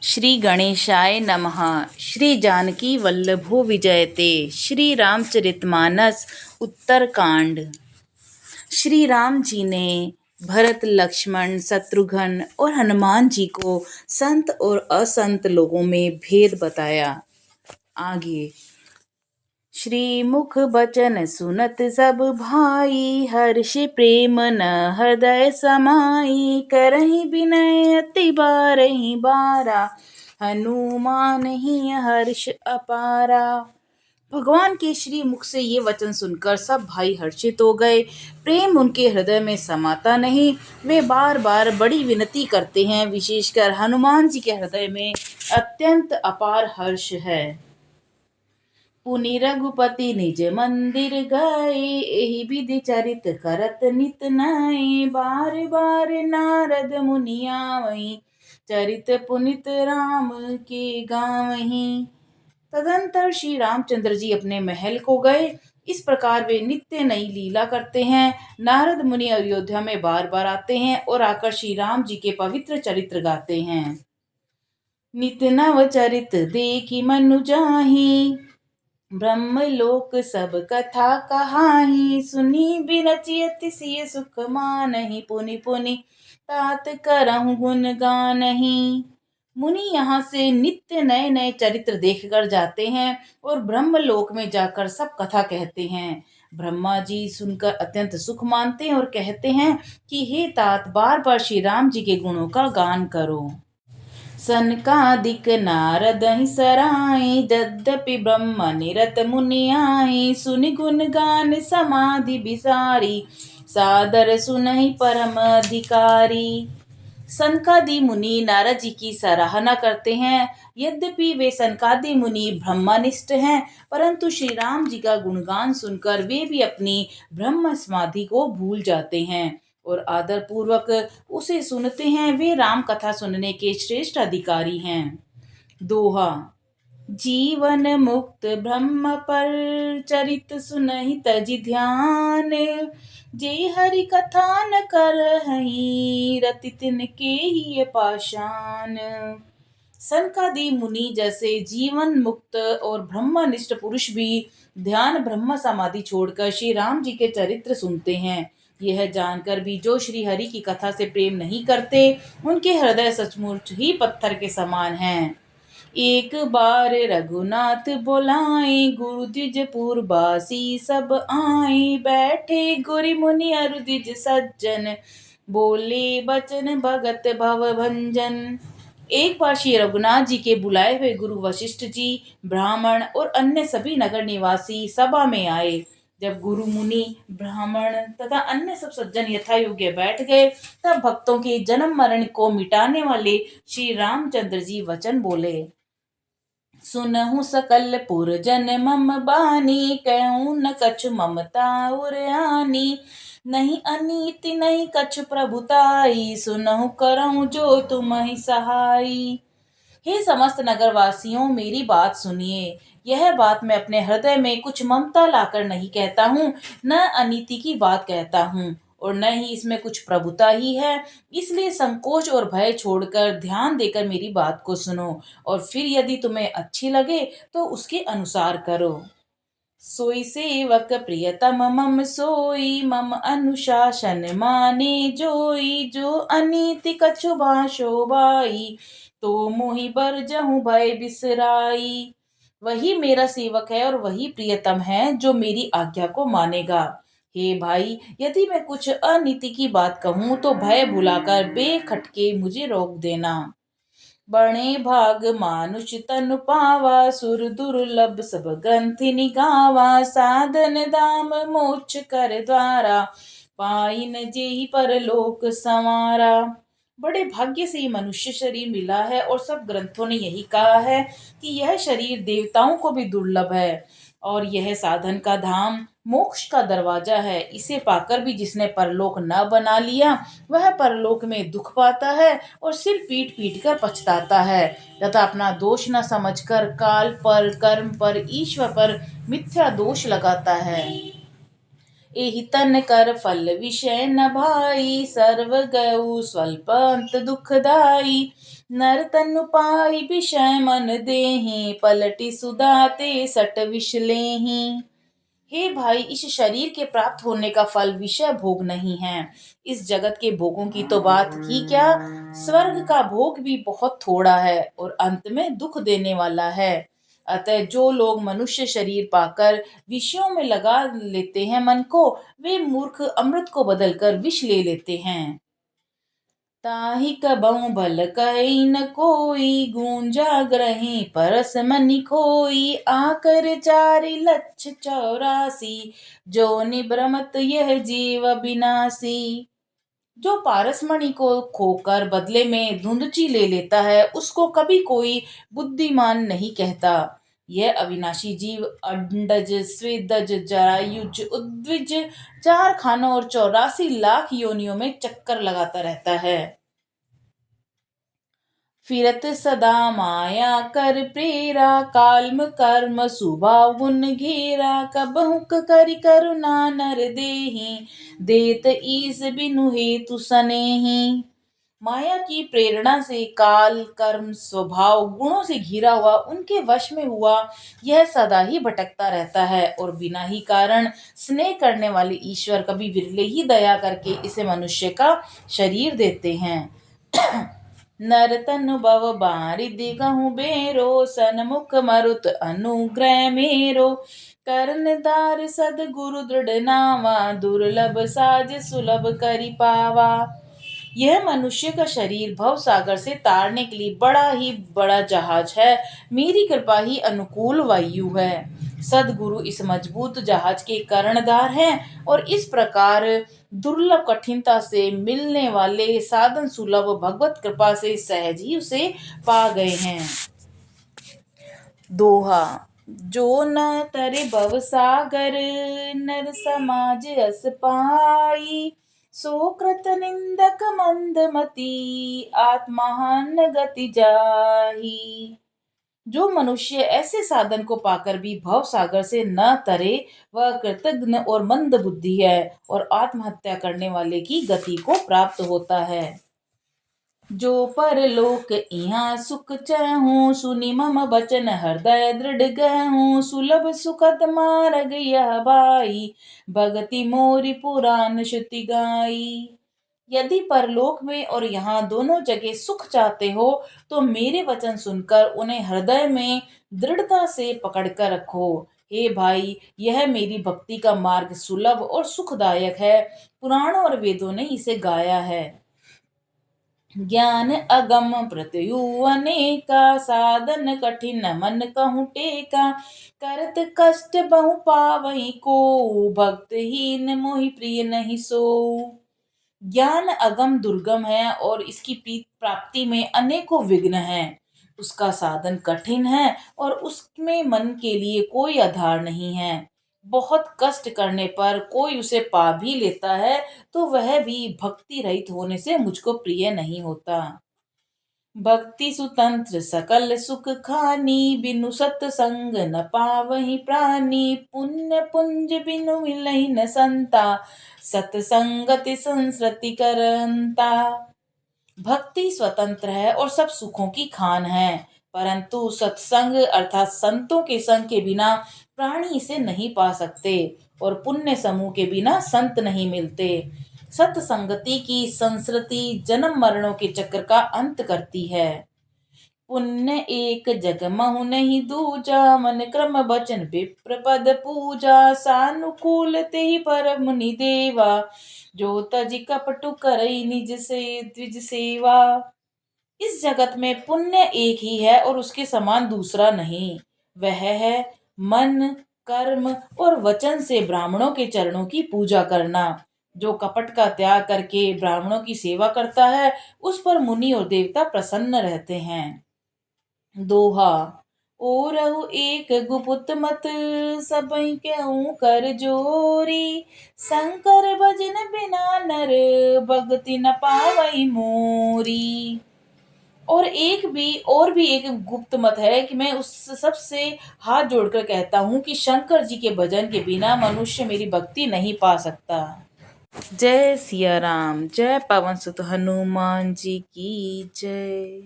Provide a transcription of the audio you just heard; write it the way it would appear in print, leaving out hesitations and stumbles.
श्री गणेशाय नमः। श्री जानकी वल्लभो विजयते। श्री रामचरितमानस उत्तरकांड। श्री राम जी ने भरत, लक्ष्मण, शत्रुघ्न और हनुमान जी को संत और असंत लोगों में भेद बताया। आगे श्री मुख बचन सुनत सब भाई, हर्ष प्रेम न हृदय समाई। करहि विनय अति बारहि बारा, हनुमान ही हर्ष अपारा। भगवान के श्री मुख से ये वचन सुनकर सब भाई हर्षित हो गए। प्रेम उनके हृदय में समाता नहीं। वे बार बार बड़ी विनती करते हैं। विशेषकर हनुमान जी के हृदय में अत्यंत अपार हर्ष है। पुनि रघुपति निज मंदिर गए, एहि विधि चरित करत नित नये। बार बार नारद मुनि आवहीं, चरित पुनित राम के गावहीं। तदंतर श्री रामचंद्र जी अपने महल को गए। इस प्रकार वे नित्य नई लीला करते हैं। नारद मुनि अयोध्या में बार बार आते हैं और आकर श्री राम जी के पवित्र चरित्र गाते हैं। नित नव चरित देखि मनु जाहि, ब्रह्मलोक सब कथा कहाहि। सुनी बिरचि अतिशय सुख मानहि, पुनि पुनि तात करहु गुण गानहि। मुनि यहाँ से नित्य नए नए चरित्र देखकर जाते हैं और ब्रह्मलोक में जाकर सब कथा कहते हैं। ब्रह्मा जी सुनकर अत्यंत सुख मानते हैं और कहते हैं कि हे तात, बार बार श्री राम जी के गुणों का गान करो। सनकादिक नारद ही सराय, यद्यपि ब्रह्म निरत मुनि आए। सुनि गुण गान समाधि बिसारी, सादर सुनहि परम अधिकारी। सनकादि मुनि नारद जी की सराहना करते हैं। यद्यपि वे सनकादि मुनि ब्रह्मनिष्ठ हैं, परंतु श्री राम जी का गुणगान सुनकर वे भी अपनी ब्रह्म समाधि को भूल जाते हैं और आदर पूर्वक उसे सुनते हैं। वे राम कथा सुनने के श्रेष्ठ अधिकारी हैं। दोहा। जीवन मुक्त ब्रह्म पर चरित सुनहि तजि ध्यान, जे हरि कथा न करहि रति तिनके ही पाषाण। सनकादि मुनि जैसे जीवन मुक्त और ब्रह्मनिष्ठ पुरुष भी ध्यान ब्रह्म समाधि छोड़कर श्री राम जी के चरित्र सुनते हैं। यह जानकर भी जो श्री हरि की कथा से प्रेम नहीं करते, उनके हृदय सचमुच ही पत्थर के समान हैं। एक बार रघुनाथ बोलाए, गुरु द्विज पुरबासी सब आए। बैठे गुरु मुनि अरु द्विज सज्जन, बोले बचन भगत भव भंजन। एक बार श्री रघुनाथ जी के बुलाए हुए गुरु वशिष्ठ जी, ब्राह्मण और अन्य सभी नगर निवासी सभा में आए। जब गुरु मुनि, ब्राह्मण तथा अन्य सब सज्जन यथा योग्य बैठ गए, तब भक्तों के जन्म मरण को मिटाने वाले श्री रामचंद्र जी वचन बोले। सुनहु सकल पुरजन मम बानी, कहूँ न कछु ममता उरआनी। नहीं अनीति नहीं कछु प्रभुताई, सुनहु करहु जो तुम्हि सहाई। हे समस्त नगरवासियों, मेरी बात सुनिए। यह बात मैं अपने हृदय में कुछ ममता लाकर नहीं कहता हूँ, न अनीति की बात कहता हूँ और न ही इसमें कुछ प्रभुता ही है। इसलिए संकोच और भय छोड़कर ध्यान देकर मेरी बात को सुनो और फिर यदि तुम्हें अच्छी लगे तो उसके अनुसार करो। सोई सेवक प्रियतम मम सोई, मम अनुशासन माने जोई। जो अनीति कछु भाषो बाई, तो मोहि बर जहूँ भय बिसराई। वही मेरा सेवक है और वही प्रियतम है जो मेरी आज्ञा को मानेगा। हे भाई, यदि मैं कुछ अनीति की बात कहूँ तो भय भुलाकर बेखटके मुझे रोक देना। बणे भाग मानुष तनु पावा, सुर दुर्लभ सब ग्रंथि निगावा। साधन दाम मोक्ष कर द्वारा, पाइन जेहि परलोक संवारा। बड़े भाग्य से ये मनुष्य शरीर मिला है और सब ग्रंथों ने यही कहा है कि यह शरीर देवताओं को भी दुर्लभ है और यह साधन का धाम, मोक्ष का दरवाजा है। इसे पाकर भी जिसने परलोक न बना लिया, वह परलोक में दुख पाता है और सिर पीट पीट कर पछताता है तथा अपना दोष न समझकर काल पर, कर्म पर, ईश्वर पर मिथ्या दोष लगाता है। एहि तन कर फल विषय न भाई, सर्व गयउ स्वल्प अंत दुखदाई। नर तनु पाई विषय मन देहि, पलटी सुधाते सट विष लेहि। हे भाई, इस शरीर के प्राप्त होने का फल विषय भोग नहीं है। इस जगत के भोगों की तो बात ही क्या, स्वर्ग का भोग भी बहुत थोड़ा है और अंत में दुख देने वाला है। अतः जो लोग मनुष्य शरीर पाकर विषयों में लगा लेते हैं मन को, वे मूर्ख अमृत को बदलकर विष ले लेते हैं। ताहि कबहु भल कहि न कोई, गूंजा ग्रही परस मनि खोई। आकर 4,84,000, जो निभ्रमत यह जीव विनाशी। जो पारसमणि को खोकर बदले में धुंधची ले लेता है, उसको कभी कोई बुद्धिमान नहीं कहता। यह अविनाशी जीव अंडज, स्वेदज, जरायुज, उद्विज 4 खानों और 84 लाख योनियों में चक्कर लगाता रहता है। फिरत सदा माया कर प्रेरा, काल्म कर्म स्वभाव गुण घेरा। कबहु करि करुणा नर देहि, देत ईस बिनु हेतु सनेहि। माया की प्रेरणा से काल, कर्म, स्वभाव गुणों से घिरा हुआ, उनके वश में हुआ, यह सदा ही भटकता रहता है और बिना ही कारण स्नेह करने वाले ईश्वर कभी विरले ही दया करके इसे मनुष्य का शरीर देते हैं। नर तनु भव बारिधि कहूँ बेरो, सनमुख मरुत अनुग्रह मेरो। करनदार सदगुरु दृढ़ नावा, दुर्लभ साज सुलभ करि पावा। यह मनुष्य का शरीर भव सागर से तारने के लिए बड़ा ही बड़ा जहाज है। मेरी कृपा ही अनुकूल वायु है। सदगुरु इस मजबूत जहाज के कर्णधार हैं और इस प्रकार दुर्लभ कठिनता से मिलने वाले साधन सुलभ भगवत कृपा से सहज ही उसे पा गए हैं। दोहा। जो न तरे भव सागर, नर समाज अस पाई। सो कृत निंदक मंदमती, आत्महान गति जाही। जो मनुष्य ऐसे साधन को पाकर भी भव सागर से न तरे, वह कृतघ्न और मंद बुद्धि है और आत्महत्या करने वाले की गति को प्राप्त होता है। जो परलोक इहाँ सुख चाहूं, सुनि मम बचन हृदय दृढ़ गहूं। सुलभ सुखद मार्ग यह भाई, भगति मोरी पुराण श्रुति गाई। यदि परलोक में और यहाँ दोनों जगह सुख चाहते हो, तो मेरे वचन सुनकर उन्हें हृदय में दृढ़ता से पकड़कर रखो। हे भाई, यह मेरी भक्ति का मार्ग सुलभ और सुखदायक है। पुराणों और वेदों ने इसे गाया है। ज्ञान अगम प्रत्यु अनेका, साधन कठिन मन कहूँ टेका। करत कष्ट बहु पावहीं को, भक्तहीन मोहि प्रिय नहीं सो। ज्ञान अगम दुर्गम है और इसकी प्राप्ति में अनेकों विघ्न हैं। उसका साधन कठिन है और उसमें मन के लिए कोई आधार नहीं है। बहुत कष्ट करने पर कोई उसे पा भी लेता है, तो वह भी भक्ति रहित होने से मुझको प्रिय नहीं होता। भक्ति सुतंत्र सकल सुख खानी, बिनु सत्संग न पावहि प्राणी। पुण्य पुंज बिनु मिलहि न संता, सत्संगति संसृति करंता। भक्ति स्वतंत्र है और सब सुखों की खान है, परंतु सत्संग अर्थात संतों के संग के बिना प्राणी इसे नहीं पा सकते और पुण्य समूह के बिना संत नहीं मिलते। सत्संगति की संस्कृति जन्म मरणों के चक्र का अंत करती है। पुण्य एक जग महु नहीं दूजा, मन क्रम बचन विप्र पद पूजा। सानुकूल ते पर मुनि देवा, जो तज कपटु करई निज से द्विज सेवा। इस जगत में पुण्य एक ही है और उसके समान दूसरा नहीं। वह है मन, कर्म और वचन से ब्राह्मणों के चरणों की पूजा करना। जो कपट का त्याग करके ब्राह्मणों की सेवा करता है, उस पर मुनि और देवता प्रसन्न रहते हैं। दोहा। ओ रहु एक गुपुत मत, सबई कहूँ कर जोरी। शंकर भजन बिना नर, भगति न पावई मोरी। और भी एक गुप्त मत है कि मैं उस सबसे हाथ जोड़कर कहता हूँ कि शंकर जी के भजन के बिना मनुष्य मेरी भक्ति नहीं पा सकता। जय सिया राम, जय पवन सुत हनुमान जी की जय।